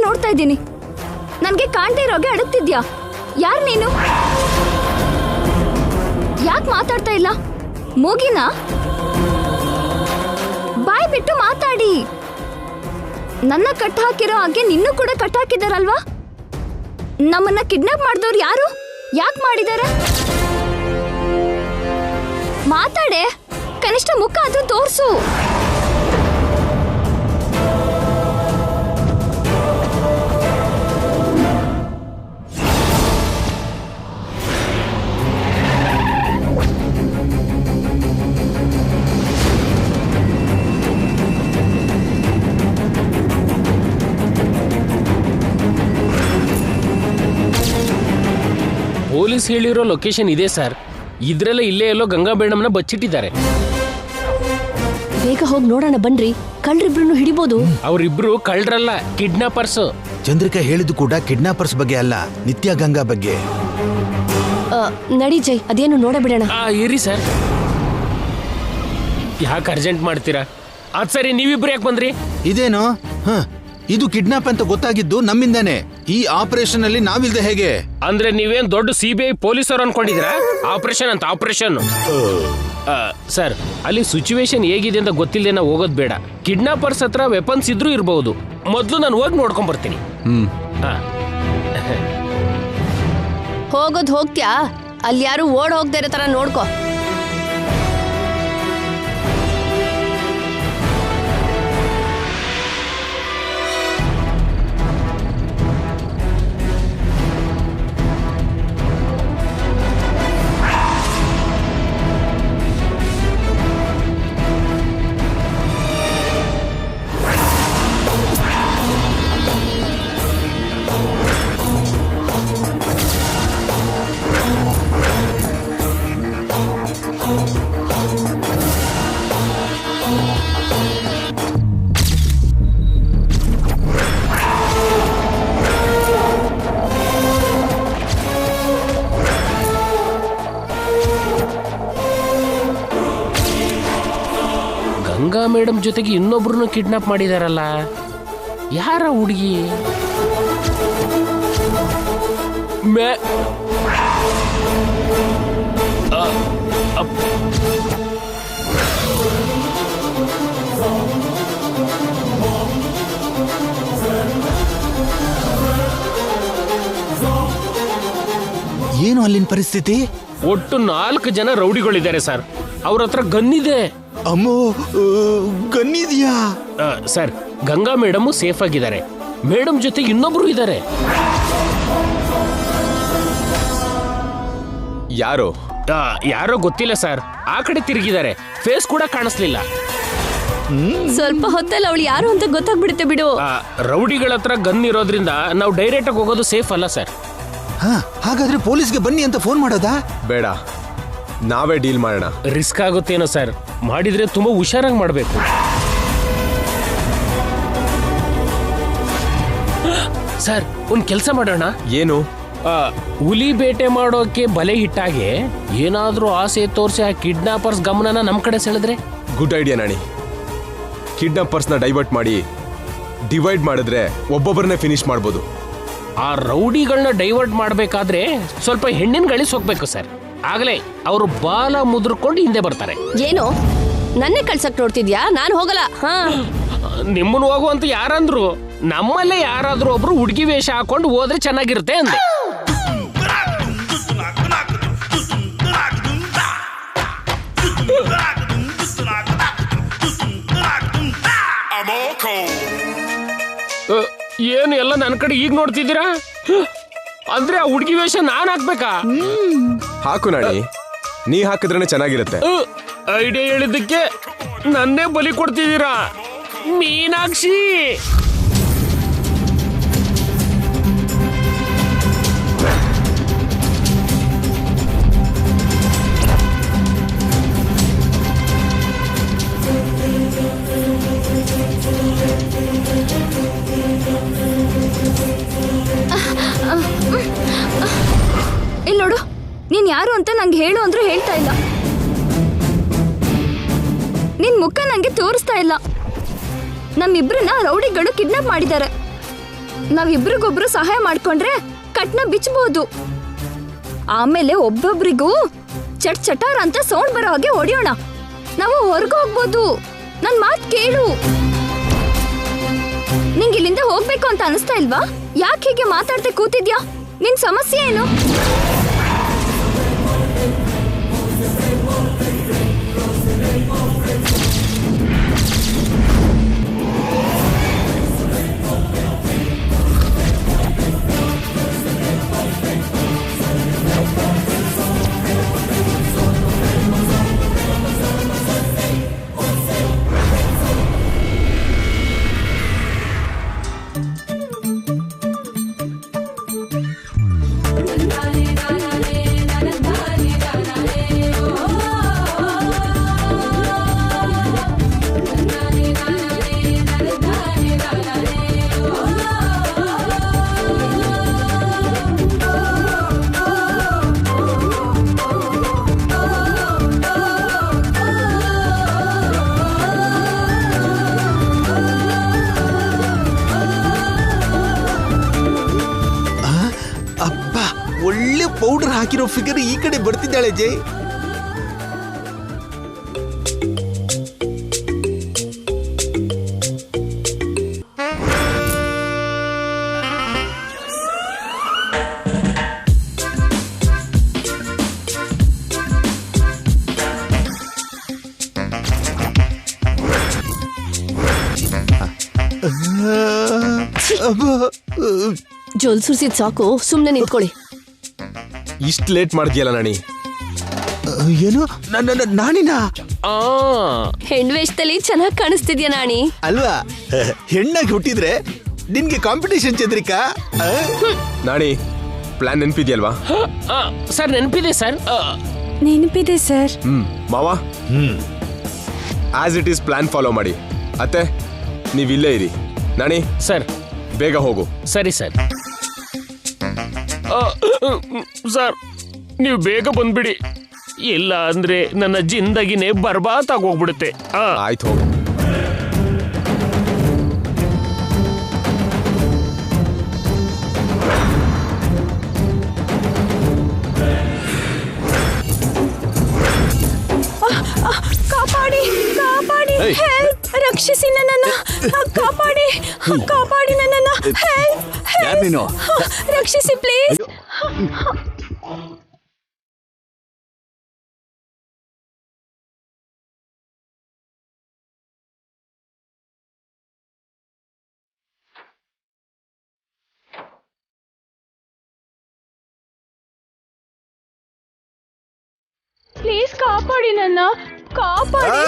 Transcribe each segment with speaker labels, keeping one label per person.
Speaker 1: ನೋಡ್ತಾ ಇದ್ದೀನಿ. ನನ್ಗೆ ಕಾಣ್ದೇ ಇರೋಗೆ ಅಡಗ್ತಿದ್ಯಾ? ಯಾರ್ ನೀನು? ಯಾಕೆ ಮಾತಾಡ್ತಾ ಇಲ್ಲ? ಮೂಗಿನ ಬಾಯ್ ಬಿಟ್ಟು ಮಾತಾಡಿ. ನನ್ನ ಕಟ್ ಹಾಕಿರೋ ಹಾಗೆ ನಿನ್ನೂ ಕೂಡ ಕಟ್ ಹಾಕಿದಾರಲ್ವಾ? ನಮ್ಮನ್ನ ಕಿಡ್ನಾಪ್ ಮಾಡಿದವ್ರು ಯಾರು? ಯಾಕೆ ಮಾಡಿದಾರೆ? ಮಾತಾಡೆ, ಕನಿಷ್ಠ ಮುಖ ಅದು ತೋರ್ಸು.
Speaker 2: ಪೊಲೀಸ್ ಹೇಳಿರೋ ಲೊಕೇಶನ್ ಇದೆ ಸರ್. ಇದ್ರಲ್ಲೇ ಇಲ್ಲೇ ಎಲ್ಲೋ ಗಂಗಾ ಮೇಡಮ್ನ ಬಚ್ಚಿಟ್ಟಿದ್ದಾರೆ.
Speaker 3: ಬೇಗ ಹೋಗಿ ನೋಡೋಣ ಬನ್ರಿ. ಕಳ್ರಿಬ್ರು ಹಿಡಿಬೋದು.
Speaker 2: ಅವರಿಬ್ರು ಕಳ್ರಲ್ಲ, ಕಿಡ್ನಾಪರ್ಸ್.
Speaker 4: ಚಂದ್ರಿಕಾ ಹೇಳಿದ್ದು ಕೂಡ ಕಿಡ್ನಾಪರ್ಸ್ ಬಗ್ಗೆ ಅಲ್ಲ, ನಿತ್ಯ ಗಂಗಾ ಬಗ್ಗೆ.
Speaker 3: ನಡಿ ಜೈ, ಅದೇನು ನೋಡ ಬಿಡೋಣ.
Speaker 2: ಇರಿ ಸರ್. ಯಾಕೆ ಅರ್ಜೆಂಟ್ ಮಾಡ್ತೀರಾ? ಅದ್ ಸರಿ, ನೀವಿಬ್ರು ಯಾಕೆ ಬಂದ್ರಿ?
Speaker 4: ಇದೇನು ಇದು ಕಿಡ್ನಾಪ್ ಅಂತ ಗೊತ್ತಾಗಿದ್ದು ನಮ್ಮಿಂದಾನೆ. ಈ ಆಪರೇಷನ್ ಅಲ್ಲಿ ನಾವಿಲ್ದೆ ಹೇಗೆ?
Speaker 2: ಅಂದ್ರೆ ನೀವೇನ್ ದೊಡ್ಡ CBI ಪೊಲೀಸರು ಅನ್ಕೊಂಡಿದ್ದೀರಾ? ಆಪರೇಷನ್ ಅಂತ ಆಪರೇಷನ್. ಸರ್, ಅಲ್ಲಿ ಸಿಚುವೇಶನ್ ಹೇಗಿದೆ ಅಂತ ಗೊತ್ತಿಲ್ಲದೆ ನಾವು ಹೋಗೋದು ಬೇಡ. ಕಿಡ್ನಾಪರ್ಸ್ ಹತ್ರ ವೆಪನ್ಸ್ ಇದ್ರೂ ಇರಬಹುದು. ಮೊದಲು ನಾನು ಹೋಗಿ ನೋಡ್ಕೊಂಡ್ ಬರ್ತೀನಿ.
Speaker 3: ಹೋಗೋದ್ ಹೋಗ್ತ್ಯಾ? ಅಲ್ಲಿ ಯಾರು ಓಡ್ ಹೋಗ್ತಾ ಇರೋ ತರ ನೋಡ್ಕೋ.
Speaker 2: ಗಂಗಾ ಮೇಡಮ್ ಜೊತೆಗೆ ಇನ್ನೊಬ್ರನ್ನು ಕಿಡ್ನಾಪ್ ಮಾಡಿದಾರಲ್ಲ, ಯಾರ ಹುಡುಗಿ?
Speaker 4: ಏನು ಅಲ್ಲಿನ ಪರಿಸ್ಥಿತಿ?
Speaker 2: ಒಟ್ಟು 4 ಜನ ರೌಡಿಗಳಿದ್ದಾರೆ ಸರ್. ಅವ್ರ ಹತ್ರ ಗನ್ನಿದೆ.
Speaker 4: ಅಮ್ಮೋ, ಗನ್ನಿದ್ಯಾ?
Speaker 2: ಸರ್, ಗಂಗಾ ಮೇಡಮ್ ಸೇಫ್ ಆಗಿದ್ದಾರೆ. ಮೇಡಮ್ ಜೊತೆ ಇನ್ನೊಬ್ರು ಇದ್ದಾರೆ. ಯಾರೋ ಗೊತ್ತಿಲ್ಲ ಸರ್. ಆ ಕಡೆ ತಿರುಗಿದ್ದಾರೆ. ಫೇಸ್ ಕೂಡ ಕಾಣಿಸ್ಲಿಲ್ಲ.
Speaker 3: ಸ್ವಲ್ಪ ಹೊತ್ತಲ್ಲಿ ಅವಳು ಯಾರು ಅಂತ ಗೊತ್ತಾಗ್ಬಿಡುತ್ತೆ ಬಿಡು.
Speaker 2: ರೌಡಿಗಳ ಹತ್ರ ಗನ್ ಇರೋದ್ರಿಂದ ನಾವು ಡೈರೆಕ್ಟ್ ಆಗಿ ಹೋಗೋದು ಸೇಫ್ ಅಲ್ಲ ಸರ್.
Speaker 4: ಹಾಗಾದ್ರೆ ಪೊಲೀಸ್ಗೆ ಬನ್ನಿ ಅಂತ ಫೋನ್ ಮಾಡೋದಾ?
Speaker 5: ಬೇಡ, ನಾವೇ ಡೀಲ್ ಮಾಡೋಣ.
Speaker 2: ರಿಸ್ಕ್ ಆಗುತ್ತೇನೋ ಸರ್. ಮಾಡಿದ್ರೆ ತುಂಬಾ ಹುಷಾರಾಗಿ ಮಾಡಬೇಕು. ಸರ್, ಒಂದ್ ಕೆಲಸ ಮಾಡೋಣ.
Speaker 5: ಏನು?
Speaker 2: ಹುಲಿ ಬೇಟೆ ಮಾಡೋಕೆ ಬಲೆ ಇಟ್ಟಾಗೆ ಏನಾದ್ರೂ ಆಸೆ ತೋರಿಸಿ ಆ ಕಿಡ್ನಾಪರ್ಸ್ ಗಮನನ ನಮ್ ಕಡೆ ಸೆಳೆದ್ರೆ?
Speaker 5: Good idea Nani. ಕಿಡ್ನಾಪರ್ಸ್ನ ಡೈವರ್ಟ್ ಮಾಡಿ ಡಿವೈಡ್ ಮಾಡಿದ್ರೆ ಒಬ್ಬೊಬ್ಬರನ್ನೇ ಫಿನಿಶ್ ಮಾಡ್ಬೋದು.
Speaker 2: ಆ ರೌಡಿಗಳನ್ನ ಡೈವರ್ಟ್ ಮಾಡ್ಬೇಕಾದ್ರೆ ಸ್ವಲ್ಪ ಹೆಣ್ಣಿನ ಗಳಿಸ್ ಹೋಗ್ಬೇಕು ಸರ್. ಆಗಲೇ ಅವರು ಬಾಲ ಮುದ್ರಕೊಂಡು ಹಿಂದೆ ಬರ್ತಾರೆ.
Speaker 3: ಏನು ನನ್ನೇ ಕಳ್ಸಕ್ ನೋಡ್ತಿದ್ಯಾ? ನಾನು ಹೋಗಲ್ಲ.
Speaker 2: ನಿಮ್ಮನ್ನು ಹೋಗುವಂತ ಯಾರಂದ್ರು? ನಮ್ಮಲ್ಲೇ ಯಾರಾದ್ರೂ ಒಬ್ರು ಹುಡುಗಿ ವೇಷ ಹಾಕೊಂಡು ಹೋದ್ರೆ ಚೆನ್ನಾಗಿರುತ್ತೆ ಅಂದೆ. ಏನು ಎಲ್ಲ ನನ್ನ ಕಡೆ ಈಗ ನೋಡ್ತಿದ್ದೀರಾ? ಅಂದ್ರೆ ಆ ಹುಡುಗಿ ವೇಷ ನಾನ್ ಹಾಕ್ಬೇಕಾ?
Speaker 5: ಹಾಕು ನಾಣಿ, ನೀ ಹಾಕಿದ್ರೇನೆ ಚೆನ್ನಾಗಿರುತ್ತೆ.
Speaker 2: ಐಡಿಯಾ ಹೇಳಿದ್ದಕ್ಕೆ ನನ್ನೇ ಬಲಿ ಕೊಡ್ತಿದ್ದೀರಾ ಮೀನಾಕ್ಷಿ.
Speaker 1: ಇಲ್ಲಿ ನೋಡು, ನೀನ್ ಯಾರು ಅಂತ ನಂಗೆ ಹೇಳು ಅಂದ್ರೂ ಹೇಳ್ತಾ ಇಲ್ಲ. ನಿನ್ ಮುಖ ನಂಗೆ ತೋರಿಸ್ತಾ ಇಲ್ಲ. ನಮ್ಮಿಬ್ರನ್ನ ರೌಡಿಗಳು ಕಿಡ್ನಾಪ್ ಮಾಡಿದ್ದಾರೆ. ನಾವಿಬ್ರಿಗೊಬ್ರು ಸಹಾಯ ಮಾಡ್ಕೊಂಡ್ರೆ ಕಟ್ನ ಬಿಚ್ಚಬಹುದು. ಆಮೇಲೆ ಒಬ್ಬೊಬ್ರಿಗೂ ಚಟ್ ಚಟಾರ್ ಅಂತ ಸೌಂಡ್ ಬರೋ ಹಾಗೆ ಹೊಡೆಯೋಣ. ನಾವು ಹೊರಗೆ ಹೋಗ್ಬೋದು. ನನ್ ಮಾತ್ ಕೇಳು. ನಿಂಗೆ ಇಲ್ಲಿಂದ ಹೋಗ್ಬೇಕು ಅಂತ ಅನಿಸ್ತಾ ಇಲ್ವಾ? ಯಾಕೆ ಹೀಗೆ ಮಾತಾಡ್ದೆ ಕೂತಿದ್ಯಾ? ನಿನ್ ಸಮಸ್ಯೆ ಏನು?
Speaker 4: ಒಳ್ಳೆ ಪೌಡರ್ ಹಾಕಿರೋ ಫಿಗರ್ ಈ ಕಡೆ ಬರ್ತಿದ್ದಾಳೆ ಜೈ.
Speaker 3: ಜೋಲ್ ಸುರ್ಸಿದ್ ಸಾಕು, ಸುಮ್ನೆ ನಿಂತ್ಕೊಳ್ಳಿ.
Speaker 5: ಇಷ್ಟು ಲೇಟ್ ಮಾಡ್ತೀಯಲ್ಲ ನಾಣಿ?
Speaker 4: ಏನು ನಾಣಿನ
Speaker 3: ಹೆಣ್ವೇಷದಲ್ಲಿ ಚೆನ್ನಾಗಿ ಕಾಣಿಸ್ತಿದ್ಯಾ ನಾಣಿ?
Speaker 4: ಅಲ್ವಾ? ಹೆಣ್ಣಾಗಿ ಹುಟ್ಟಿದ್ರೆ ನಿನ್ಗೆ ಕಾಂಪಿಟೇಷನ್ ಚಂದ್ರಿಕಾ.
Speaker 5: ನಾಣಿ, ಪ್ಲಾನ್ ನೆನಪಿದ್ಯಲ್ವಾ?
Speaker 2: ಸರ್ ನೆನಪಿದೆ ಸರ್.
Speaker 3: ನೆನಪಿದೆ ಸರ್.
Speaker 5: ಮಾವ, as it is plan follow ಮಾಡಿ. ಅತ್ತೆ, ನೀವಿಲ್ಲೇ ಇರಿ. ನಾಣಿ
Speaker 2: ಸರ್,
Speaker 5: ಬೇಗ ಹೋಗು.
Speaker 2: ಸರಿ ಸರ್. ಸರ್, ನೀವು ಬೇಗ ಬಂದ್ಬಿಡಿ, ಇಲ್ಲ ಅಂದ್ರೆ ನನ್ನ ಜಿಂದಗಿನೇ ಬರ್ಬಾದ್ ಆಗೋಗ್ಬಿಡುತ್ತೆ.
Speaker 5: ಆಯ್ತು, ಹೋಗು.
Speaker 3: ಕಾಪಾಡಿ, ಕಾಪಾಡಿ, ಹೆಲ್ಪ್! ರಕ್ಷಿಸಿ ನನ್ನನ್ನ, ಕಾಪಾಡಿ, ಕಾಪಾಡಿ ನನ್ನನ್ನ, ಹೆಲ್ಪ್! ರಕ್ಷಿಸಿ ಪ್ಲೀಸ್. ಪ್ಲೀಸ್ ಕಾಪಾಡಿ ನನ್ನ, ಕಾಪಾಡಿ.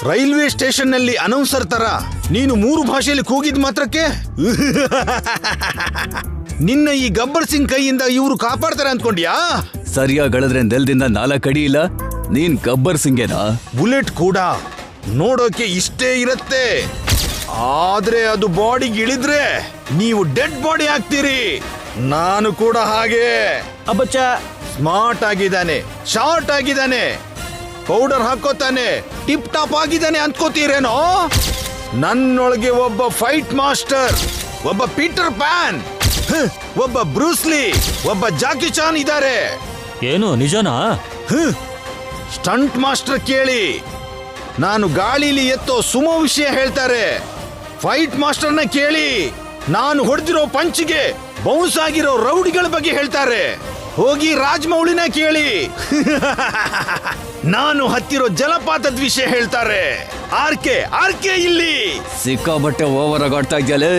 Speaker 4: ರೈಲ್ವೆ ಸ್ಟೇಷನ್ ನಲ್ಲಿ ಅನೌನ್ಸರ್ ತರ ನೀನು 3 ಭಾಷೆಯಲ್ಲಿ ಕೂಗಿದ್ ಮಾತ್ರಕ್ಕೆ ನಿನ್ನ ಈ ಗಬ್ಬರ್ ಸಿಂಗ್ ಕೈಯಿಂದ ಇವರು ಕಾಪಾಡ್ತಾರೆ ಅಂದ್ಕೊಂಡ್ಯಾ?
Speaker 6: ಸರಿಯಾಗಿ ಗಳದ್ರೆ ನೆಲದಿಂದ 4 ಅಡಿ ಇಲ್ಲ. ನೀನ್ ಗಬ್ಬರ್ ಸಿಂಗೇನಾ?
Speaker 4: ಬುಲೆಟ್ ಕೂಡ ನೋಡೋಕೆ ಇಷ್ಟೇ ಇರುತ್ತೆ, ಆದ್ರೆ ಅದು ಬಾಡಿಗೆ ಇಳಿದ್ರೆ ನೀವು ಡೆಡ್ ಬಾಡಿ ಆಗ್ತೀರಿ. ನಾನು ಕೂಡ ಹಾಗೆ. ಅಬ್ಬಚ್ಚ ಸ್ಮಾರ್ಟ್ ಆಗಿದ್ದಾನೆ, ಶಾರ್ಟ್ ಆಗಿದ್ದಾನೆ, ಪೌಡರ್ ಹಾಕೋತಾನೆ, ಟಿಪ್ ಟಾಪ್ ಆಗಿದ್ದಾನೆ ಅನ್ಕೋತೀರೇನೋ? ನನ್ನೊಳಗೆ ಒಬ್ಬ ಫೈಟ್ ಮಾಸ್ಟರ್, ಒಬ್ಬ ಪೀಟರ್ ಪ್ಯಾನ್, ಒಬ್ಬ ಬ್ರೂಸ್ಲಿ, ಒಬ್ಬ ಜಾಕಿ ಚಾನ್ ಇದ್ದಾರೆ.
Speaker 6: ಏನು ನಿಜನಾ?
Speaker 4: ಸ್ಟಂಟ್ ಮಾಸ್ಟರ್ ಕೇಳಿ, ನಾನು ಗಾಳಿಲಿ ಎತ್ತೋ ಸುಮೋ ವಿಷಯ ಹೇಳ್ತಾರೆ. ಫೈಟ್ ಮಾಸ್ಟರ್ನ ಕೇಳಿ, ನಾನು ಹೊಡೆದಿರೋ ಪಂಚಿಗೆ ಬೌನ್ಸ್ ಆಗಿರೋ ರೌಡಿಗಳ ಬಗ್ಗೆ ಹೇಳ್ತಾರೆ. ಹೋಗಿ ರಾಜಮೌಳಿನ ಕೇಳಿ, ನಾನು ಹತ್ತಿರೋ ಜಲಪಾತದ ವಿಷಯ ಹೇಳ್ತಾರೆ. ಆರ್ಕೆ ಆರ್ಕೆ ಇಲ್ಲಿ
Speaker 6: ಸಿಕ್ಕಾಬಟ್ಟೆ ಓವರ್ ಆಗಾಡ್ತಾ ಇದ್ಯಲೇ.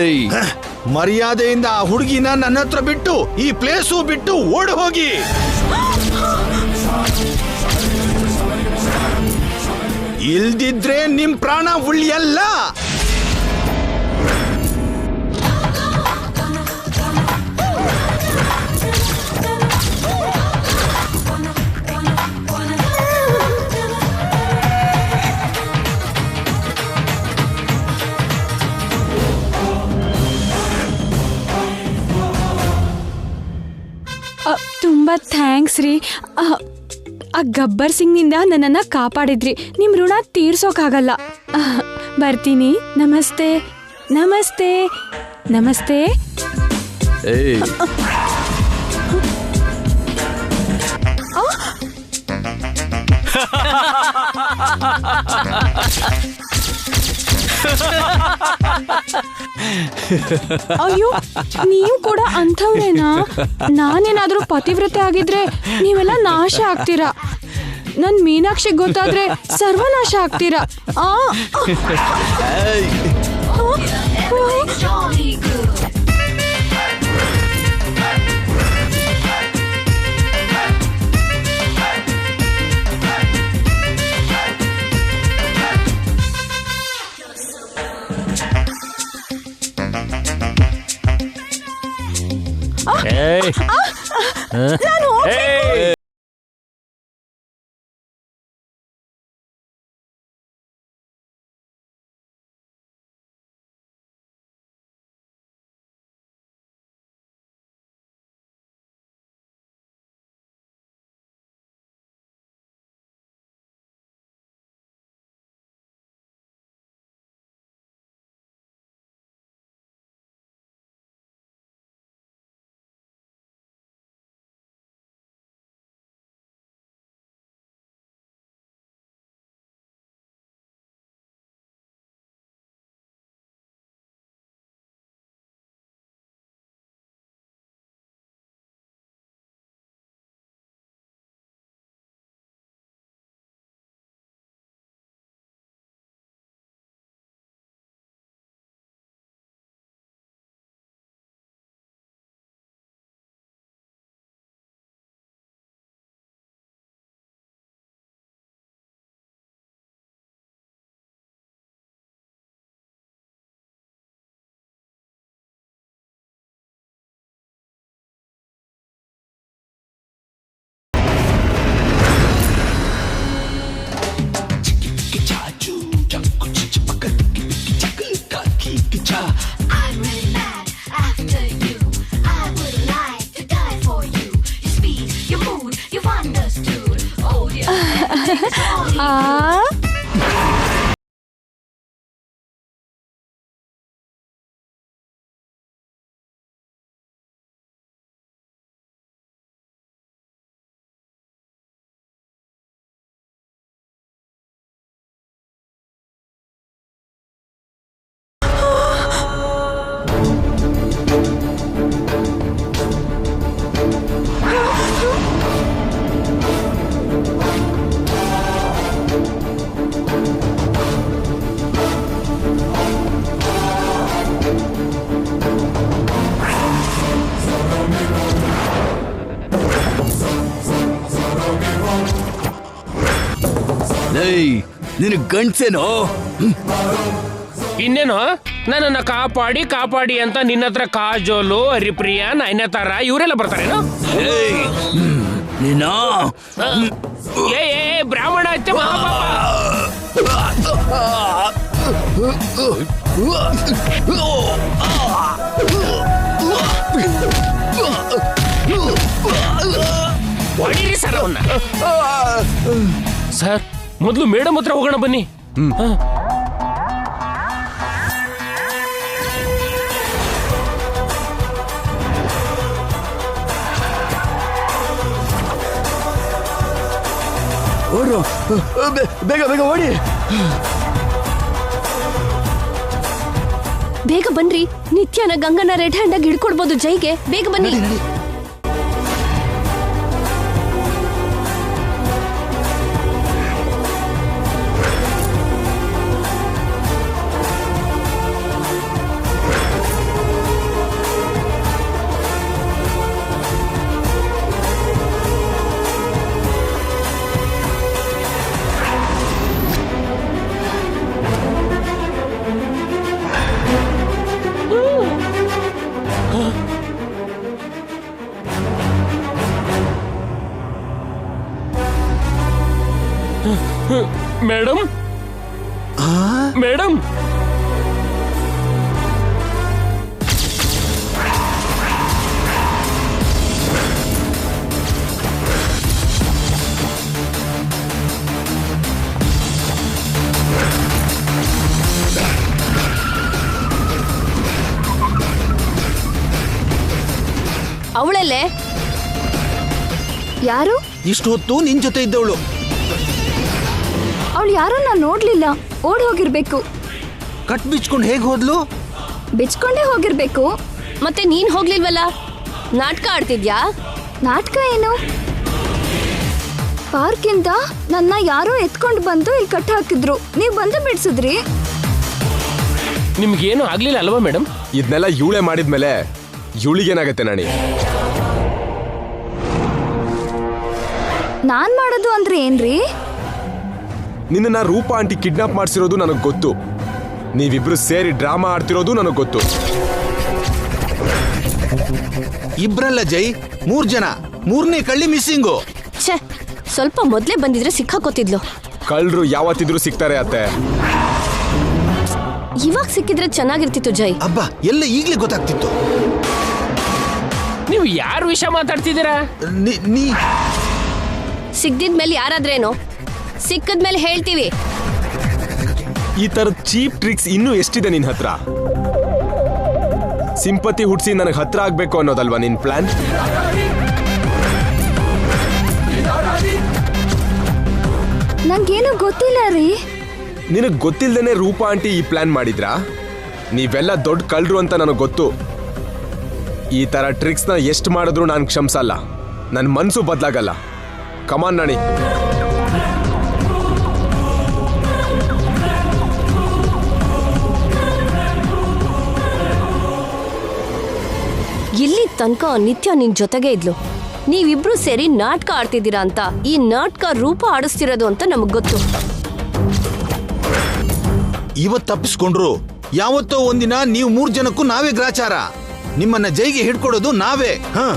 Speaker 4: ಮರ್ಯಾದೆಯಿಂದ ಆ ಹುಡುಗಿನ ನನ್ನ ಹತ್ರ ಬಿಟ್ಟು ಈ ಪ್ಲೇಸು ಬಿಟ್ಟು ಓಡಿ ಹೋಗಿ. ಇಲ್ದಿದ್ರೆ ನಿಮ್ ಪ್ರಾಣ ಉಳಿಯಲ್ಲ.
Speaker 3: ತುಂಬಾ ಥ್ಯಾಂಕ್ಸ್ ರೀ.
Speaker 7: ಆ ಗಬ್ಬರ್ ಸಿಂಗ್ ನಿಂದ ನನ್ನನ್ನ ಕಾಪಾಡಿದ್ರಿ. ನಿಮ್ ಋಣ ತೀರ್ಸೋಕಾಗಲ್ಲ. ಬರ್ತೀನಿ. ನಮಸ್ತೆ ನಮಸ್ತೆ ನಮಸ್ತೆ.
Speaker 6: ಏಯ್
Speaker 7: ಅಯ್ಯೋ, ನೀವು ಕೂಡ ಅಂಥವ್ರೇನಾ? ನಾನೇನಾದ್ರೂ ಪತಿವ್ರತೆ ಆಗಿದ್ರೆ ನೀವೆಲ್ಲ ನಾಶ ಆಗ್ತೀರಾ. ನನ್ ಮೀನಾಕ್ಷಿಗ್ ಗೊತ್ತಾದ್ರೆ ಸರ್ವನಾಶ ಆಗ್ತೀರಾ.
Speaker 8: I'm really mad after you. I would like to die for you. Your speed, your mood, you've understood. Oh, yeah.
Speaker 6: ನಿನ್ ಗಂಡ್ಸೇನೋ?
Speaker 2: ಇನ್ನೇನು ನನ್ನನ್ನ ಕಾಪಾಡಿ ಕಾಪಾಡಿ ಅಂತ ನಿನ್ನ ಹತ್ರ ಕಾಜೋಲು, ಹರಿಪ್ರಿಯ, ನಯನತಾರ ಇವರೆಲ್ಲ ಬರ್ತಾರೇನು?
Speaker 6: ನೀನ
Speaker 2: ಏ ಬ್ರಾಹ್ಮಣ ಹತ್ಯೆ ಹೊಡೀರಿ ಸರ್ ಅವನ್ನ. ಸರ್ ಮೊದಲು ಮೇಡಮ್ ಹತ್ರ ಹೋಗೋಣ ಬನ್ನಿ.
Speaker 6: ಬೇಗ ಬೇಗ ಓಡಿ.
Speaker 3: ಬೇಗ ಬನ್ರಿ. ನಿತ್ಯನ ಗಂಗನ ರೆಡ್ ಹ್ಯಾಂಡ್ ಆಗಿ ಹಿಡ್ಕೊಡ್ಬೋದು ಜೈಗೆ. ಬೇಗ ಬನ್ನಿ.
Speaker 2: ಮೇಡಮ್ ಮೇಡಮ್
Speaker 3: ಅವಳೆಲ್ಲೇ?
Speaker 1: ಯಾರು?
Speaker 4: ಇಷ್ಟು ಹೊತ್ತು ನಿನ್ ಜೊತೆ ಇದ್ದವಳು.
Speaker 1: ಅವಳು ಯಾರೋ ನಾನು ನೋಡ್ಲಿಲ್ಲ. ಓಡ್ ಹೋಗಿರ್ಬೇಕು.
Speaker 4: ಕಟ್ ಬಿಚ್ಕೊಂಡು ಹೇಗ್ ಹೋದ್ಲು?
Speaker 1: ಬಿಚ್ಕೊಂಡೇ ಹೋಗಿರ್ಬೇಕು.
Speaker 3: ಮತ್ತೆ ನೀನ್ ಹೋಗ್ಲಿಲ್ವಲ್ಲ? ನಾಟಕ ಆಡ್ತಿದ್ಯಾ?
Speaker 1: ನಾಟಕ ಏನು? ಪಾರ್ಕಿಂದ ನನ್ನ ಯಾರೋ ಎತ್ಕೊಂಡು ಬಂದು ಇಲ್ಲಿ ಕಟ್ ಹಾಕಿದ್ರು. ನೀವ್ ಬಂದು ಬಿಡ್ಸಿದ್ರಿ.
Speaker 2: ನಿಮ್ಗೇನು ಆಗ್ಲಿಲ್ಲ ಅಲ್ವಾ ಮೇಡಮ್?
Speaker 5: ಇದನ್ನೆಲ್ಲ ಇವಳೆ ಮಾಡಿದ್ಮೇಲೆ ಇವಳಿಗೇನಾಗತ್ತೆ ನಾಣಿ?
Speaker 1: ನಾನ್ ಮಾಡೋದು ಅಂದ್ರೆ ಏನ್ರಿ?
Speaker 5: ನಿನ್ನ ರೂಪಾ ಆಂಟಿ ಕಿಡ್ನಾಪ್ ಮಾಡ್ಸಿರೋದು ನನಗೆ ಗೊತ್ತು. ನೀವಿಬ್ರು ಸೇರಿ ಡ್ರಾಮಾ ಆಡ್ತಿರೋದು ನನಗೆ ಗೊತ್ತು.
Speaker 4: ಇಬ್ರಲ್ಲ ಜೈ, 3 ಜನ. 3ನೇ ಕಳ್ಳಿ ಮಿಸ್ಸಿಂಗು.
Speaker 3: ಛೇ, ಸ್ವಲ್ಪ ಮೊದ್ಲೇ ಬಂದಿದ್ರೆ ಸಿಕ್ಕಾಕೋತಿದ್ಲು.
Speaker 5: ಕಳ್ಳರು ಯಾವತ್ತಿದ್ರು ಸಿಗ್ತಾರೆ ಅತ್ತೆ.
Speaker 3: ಇವಾಗ ಸಿಕ್ಕಿದ್ರೆ ಚೆನ್ನಾಗಿರ್ತಿತ್ತು ಜೈ.
Speaker 4: ಅಬ್ಬಾ, ಎಲ್ಲ ಈಗ್ಲೇ ಗೊತ್ತಾಗ್ತಿತ್ತು.
Speaker 2: ನೀವು ಯಾರು ವಿಷಯ ಮಾತಾಡ್ತಿದ್ದೀರಾ?
Speaker 4: ನೀ
Speaker 3: ಸಿಗ್ದಿದ್ಮೇಲೆ ಯಾರಾದ್ರೇನು, ಸಿಕ್ಕದ್ಮೇಲೆ ಹೇಳ್ತೀವಿ.
Speaker 5: ಈ ತರದ ಚೀಪ್ ಟ್ರಿಕ್ಸ್ ಇನ್ನೂ ಎಷ್ಟಿದೆ ನಿನ್ ಹತ್ರ? ಸಿಂಪತಿ ಹುಡ್ಸಿ ನನಗೆ ಹತ್ರ ಆಗ್ಬೇಕು ಅನ್ನೋದಲ್ವಾ ನಿನ್ ಪ್ಲಾನ್?
Speaker 1: ನಂಗೇನು ಗೊತ್ತಿಲ್ಲ ರೀ.
Speaker 5: ನಿನಗ್ ಗೊತ್ತಿಲ್ದೇನೆ ರೂಪಾ ಆಂಟಿ ಈ ಪ್ಲಾನ್ ಮಾಡಿದ್ರಾ? ನೀವೆಲ್ಲ ದೊಡ್ಡ ಕಳ್ಳರು ಅಂತ ನನಗೆ ಗೊತ್ತು. ಈ ತರ ಟ್ರಿಕ್ಸ್ನ ಎಷ್ಟು ಮಾಡಿದ್ರು ನಾನು ಕ್ಷಮಿಸಲ್ಲ. ನನ್ನ ಮನ್ಸು ಬದಲಾಗಲ್ಲ. ಕಮಾನ್ ನಾಣಿ.
Speaker 3: ಇಲ್ಲಿ ತನಕ ನಿತ್ಯ ನಿನ್ ಜೊತೆಗೆ ಇದ್ಲು. ನೀವಿಬ್ರು ಸೇರಿ ನಾಟಕ ಆಡ್ತಿದ್ದೀರಾ ಅಂತ, ಈ ನಾಟಕ ರೂಪ ಆಡಿಸ್ತಿರೋದು ಅಂತ ನಮಗ್ ಗೊತ್ತು.
Speaker 4: ಇವತ್ ತಪ್ಪಿಸ್ಕೊಂಡ್ರು ಯಾವತ್ತೋ ಒಂದಿನ ನೀವು 3 ಜನಕ್ಕೂ ನಾವೇ ಗ್ರಾಚಾರ. ನಿಮ್ಮನ್ನ ಜೈಗೆ ಹಿಡ್ಕೊಡೋದು ನಾವೇ. ಹ,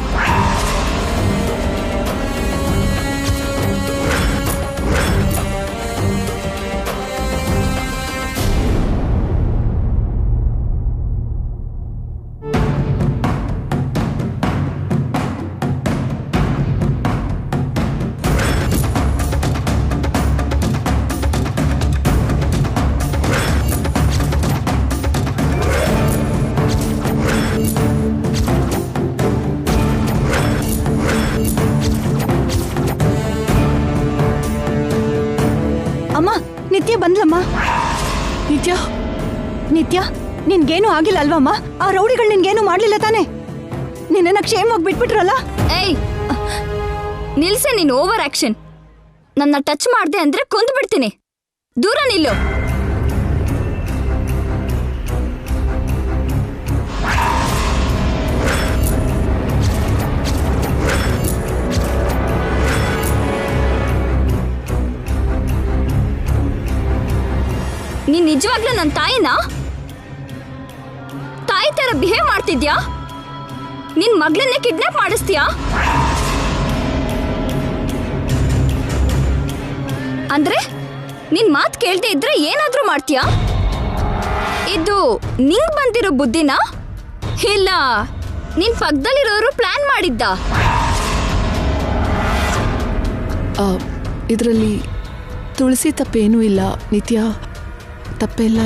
Speaker 7: ನಿತ್ಯ ಬಂದ್ಲಮ್ಮ. ನಿತ್ಯ ನಿತ್ಯ ನಿನ್ಗೇನು ಆಗಿಲ್ಲ ಅಲ್ವಮ್ಮ? ಆ ರೌಡಿಗಳು ನಿನ್ಗೇನು ಮಾಡ್ಲಿಲ್ಲ ತಾನೆ? ನಿನ್ನ ಕ್ಷೇಮವಾಗಿ ಬಿಟ್ಬಿಟ್ರಲ್ಲ?
Speaker 1: ಏಯ್, ನಿಲ್ಸೆ ನೀನ್ ಓವರ್ ಆಕ್ಷನ್. ನನ್ನ ಟಚ್ ಮಾಡ್ದೆ ಅಂದ್ರೆ ಕೊಂದು ಬಿಡ್ತೀನಿ. ದೂರ ನಿಲ್ಲು. ನೀನ್ ನಿಜವಾಗ್ಲೂ ನನ್ನ ತಾಯಿನಾ? ತಾಯಿ ತರ ಬಿಹೇವ್ ಮಾಡ್ತಿದ್ಯಾ? ನಿನ್ ಮಗಳನ್ನೇ ಕಿಡ್ನಾಪ್ ಮಾಡಿಸ್ತೀಯಾ? ಅಂದ್ರೆ ನಿನ್ ಮಾತ್ ಕೇಳ್ದೆ ಇದ್ರೆ ಏನಾದ್ರೂ ಮಾಡ್ತೀಯಾ? ಇದು ನಿಂಗ್ ಬಂದಿರೋ ಬುದ್ಧಿನಾ? ಇಲ್ಲ ನಿನ್ ಪಕ್ಕದಲ್ಲಿರೋರು ಪ್ಲಾನ್ ಮಾಡಿದ್ದ?
Speaker 9: ಇದರಲ್ಲಿ ತುಳಸಿ ತಪ್ಪೇನೂ ಇಲ್ಲ ನಿತ್ಯ. ತಪ್ಪೆಲ್ಲ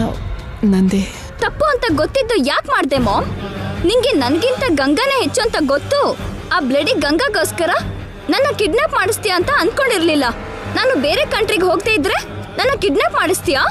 Speaker 9: ನಂದೇ.
Speaker 1: ತಪ್ಪು ಅಂತ ಗೊತ್ತಿದ್ದು ಯಾಕೆ ಮಾಡ್ದೆ ಮಾಮ್? ನಿಂಗೆ ನನ್ಗಿಂತ ಗಂಗಾನೇ ಹೆಚ್ಚು ಅಂತ ಗೊತ್ತು. ಆ ಬ್ಲಡಿ ಗಂಗಾಗೋಸ್ಕರ ನನ್ನ ಕಿಡ್ನಾಪ್ ಮಾಡಿಸ್ತೀಯಾ ಅಂತ ಅನ್ಕೊಂಡಿರ್ಲಿಲ್ಲ. ನಾನು ಬೇರೆ ಕಂಟ್ರಿಗೆ ಹೋಗ್ತಾ ಇದ್ರೆ ನನ್ನ ಕಿಡ್ನಾಪ್ ಮಾಡಿಸ್ತೀಯಾ?